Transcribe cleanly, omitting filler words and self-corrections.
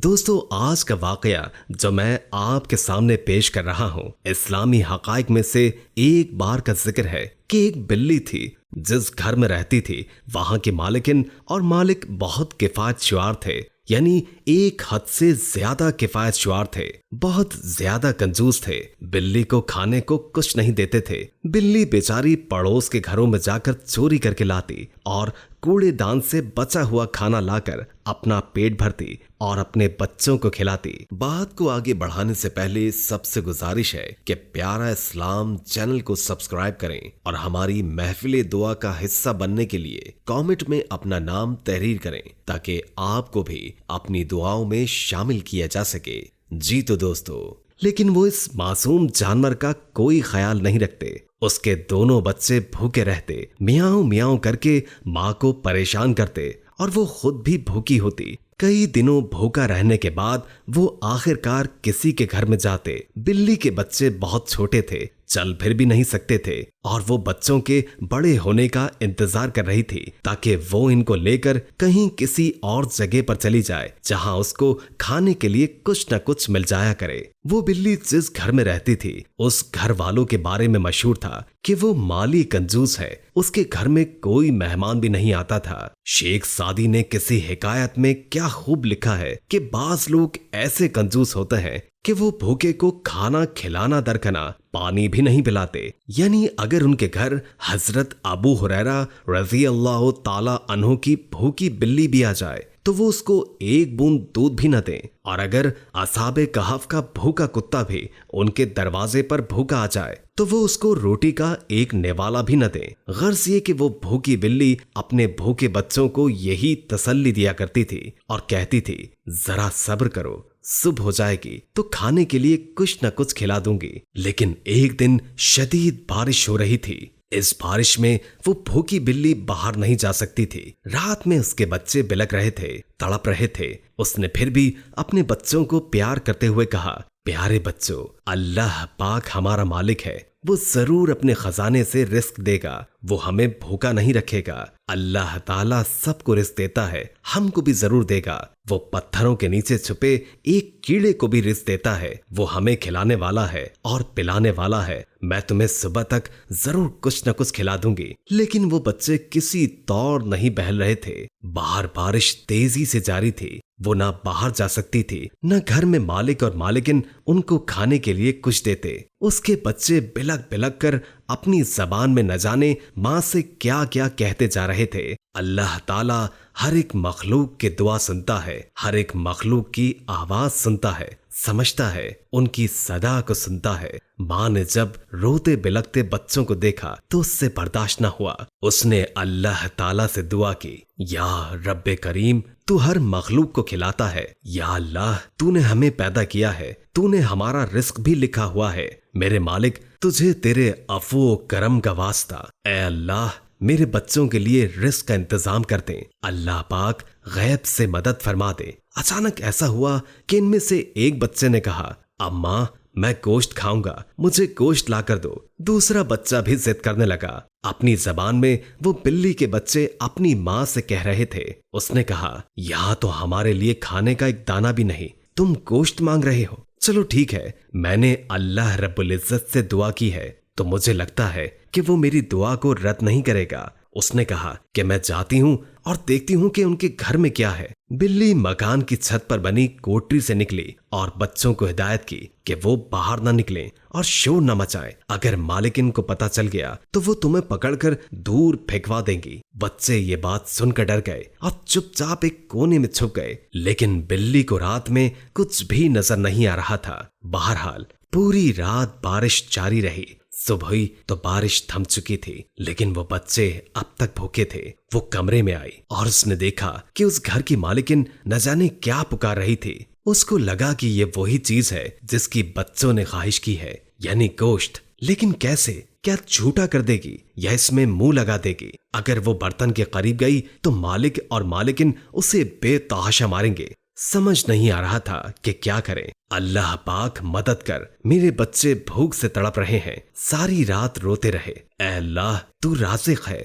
دوستو آج کا واقعہ جو میں آپ کے سامنے پیش کر رہا ہوں اسلامی حقائق میں سے ایک بار کا ذکر ہے کہ ایک بلی تھی جس گھر میں رہتی تھی وہاں کی مالکن اور مالک بہت کفایت شعار تھے، یعنی ایک حد سے زیادہ کفایت شعار تھے، بہت زیادہ کنجوس تھے۔ بلی کو کھانے کو کچھ نہیں دیتے تھے۔ بلی بیچاری پڑوس کے گھروں میں جا کر چوری کر کے لاتی اور کوڑے دان سے بچا ہوا کھانا لا کر اپنا پیٹ بھرتی اور اپنے بچوں کو کھلاتی۔ بات کو آگے بڑھانے سے پہلے سب سے گزارش ہے کہ پیارا اسلام چینل کو سبسکرائب کریں اور ہماری محفل دعا کا حصہ بننے کے لیے کامنٹ میں اپنا نام تحریر کریں تاکہ آپ کو بھی اپنی دعاؤں میں شامل کیا جا سکے۔ جی تو دوستو، لیکن وہ اس معصوم جانور کا کوئی خیال نہیں رکھتے۔ اس کے دونوں بچے بھوکے رہتے، میاؤں میاؤں کر کے ماں کو پریشان کرتے اور وہ خود بھی بھوکی ہوتی۔ کئی دنوں بھوکا رہنے کے بعد وہ آخرکار کسی کے گھر میں جاتے۔ بلی کے بچے بہت چھوٹے تھے، چل پھر بھی نہیں سکتے تھے اور وہ بچوں کے بڑے ہونے کا انتظار کر رہی تھی تاکہ وہ ان کو لے کر کہیں کسی اور جگہ پر چلی جائے جہاں اس کو کھانے کے لیے کچھ نہ کچھ مل جایا کرے۔ وہ بلی جس گھر میں رہتی تھی اس گھر والوں کے بارے میں مشہور تھا کہ وہ مالی کنجوس ہے۔ اس کے گھر میں کوئی مہمان بھی نہیں آتا تھا۔ شیخ سعدی نے کسی حکایت میں کیا خوب لکھا ہے کہ بعض لوگ ایسے کنجوس ہوتے ہیں کہ وہ بھوکے کو کھانا کھلانا درکنا پانی بھی نہیں پلاتے، یعنی اگر ان کے گھر حضرت ابو ہریرہ رضی اللہ تعالی عنہ کی بھوکی بلی بھی آ جائے تو وہ اس کو ایک بوند دودھ بھی نہ دیں، اور اگر اصحاب کہف کا بھوکا کتا بھی ان کے دروازے پر بھوکا آ جائے تو وہ اس کو روٹی کا ایک نوالا بھی نہ دیں۔ غرض یہ کہ وہ بھوکی بلی اپنے بھوکے بچوں کو یہی تسلی دیا کرتی تھی اور کہتی تھی، ذرا صبر کرو، صبح ہو جائے گی تو کھانے کے لیے کچھ نہ کچھ کھلا دوں گی۔ لیکن ایک دن شدید بارش ہو رہی تھی۔ اس بارش میں وہ بھوکی بلی باہر نہیں جا سکتی تھی۔ رات میں اس کے بچے بلک رہے تھے، تڑپ رہے تھے۔ اس نے پھر بھی اپنے بچوں کو پیار کرتے ہوئے کہا، پیارے بچوں، اللہ پاک ہمارا مالک ہے، وہ ضرور اپنے خزانے سے رزق دے گا، وہ ہمیں بھوکا نہیں رکھے گا۔ اللہ تعالیٰ سب کو رزق دیتا ہے، ہم کو بھی ضرور دے گا۔ وہ پتھروں کے نیچے چھپے ایک کیڑے کو بھی رزق دیتا ہے، وہ ہمیں کھلانے والا ہے اور پلانے والا ہے۔ میں تمہیں صبح تک ضرور کچھ نہ کچھ کھلا دوں گی۔ لیکن وہ بچے کسی طور نہیں بہل رہے تھے۔ باہر بارش تیزی سے جاری تھی، وہ نہ باہر جا سکتی تھی، نہ گھر میں مالک اور مالکن ان کو کھانے کے لیے کچھ دیتے۔ اس کے بچے بلک بلک کر اپنی زبان میں نہ جانے ماں سے کیا کیا کہتے جا رہے تھے۔ اللہ تعالیٰ ہر ایک مخلوق کی دعا سنتا ہے، ہر ایک مخلوق کی آواز سنتا ہے، سمجھتا ہے، ان کی صدا کو سنتا ہے۔ ماں نے جب روتے بلکتے بچوں کو دیکھا تو اس سے برداشت نہ ہوا۔ اس نے اللہ تعالیٰ سے دعا کی، یا رب کریم، تو ہر مخلوق کو کھلاتا ہے، یا اللہ تو نے ہمیں پیدا کیا ہے، تو نے ہمارا رزق بھی لکھا ہوا ہے۔ میرے مالک، تجھے تیرے عفو و کرم کا واسطہ، اے اللہ میرے بچوں کے لیے رزق کا انتظام کر دیں۔ اللہ پاک غیب سے مدد فرما دے۔ اچانک ایسا ہوا کہ ان میں سے ایک بچے نے کہا، اماں میں گوشت کھاؤں گا، مجھے گوشت لا کر دو۔ دوسرا بچہ بھی ضد کرنے لگا۔ اپنی زبان میں وہ بلی کے بچے اپنی ماں سے کہہ رہے تھے۔ اس نے کہا، یہاں تو ہمارے لیے کھانے کا ایک دانہ بھی نہیں، تم گوشت مانگ رہے ہو۔ چلو ٹھیک ہے، میں نے اللہ رب العزت سے دعا کی ہے تو مجھے لگتا ہے کہ وہ میری دعا کو رد نہیں کرے گا۔ اس نے کہا کہ میں جاتی ہوں اور دیکھتی ہوں کہ ان کے گھر میں کیا ہے۔ بلی مکان کی چھت پر بنی کوٹری سے نکلی اور بچوں کو ہدایت کی کہ وہ باہر نہ نکلیں اور شور نہ مچائیں، اگر مالکن کو پتہ چل گیا تو وہ تمہیں پکڑ کر دور پھینکوا دیں گی۔ بچے یہ بات سن کر ڈر گئے اور چپ چاپ ایک کونے میں چھپ گئے، لیکن بلی کو رات میں کچھ بھی نظر نہیں آ رہا تھا۔ بہرحال پوری رات بارش جاری رہی۔ صبح ہوئی تو بارش تھم چکی تھی، لیکن وہ بچے اب تک بھوکے تھے۔ وہ کمرے میں آئی اور اس نے دیکھا کہ اس گھر کی مالکن نہ جانے کیا پکار رہی تھی۔ اس کو لگا کہ یہ وہی چیز ہے جس کی بچوں نے خواہش کی ہے، یعنی گوشت۔ لیکن کیسے؟ کیا جھوٹا کر دے گی یا اس میں منہ لگا دے گی؟ اگر وہ برتن کے قریب گئی تو مالک اور مالکن اسے بے تحاشا ماریں گے۔ سمجھ نہیں آ رہا تھا کہ کیا کریں۔ اللہ پاک مدد کر، میرے بچے بھوک سے تڑپ رہے ہیں۔ ساری رات روتے رہے، اے اللہ تو رازق ہے،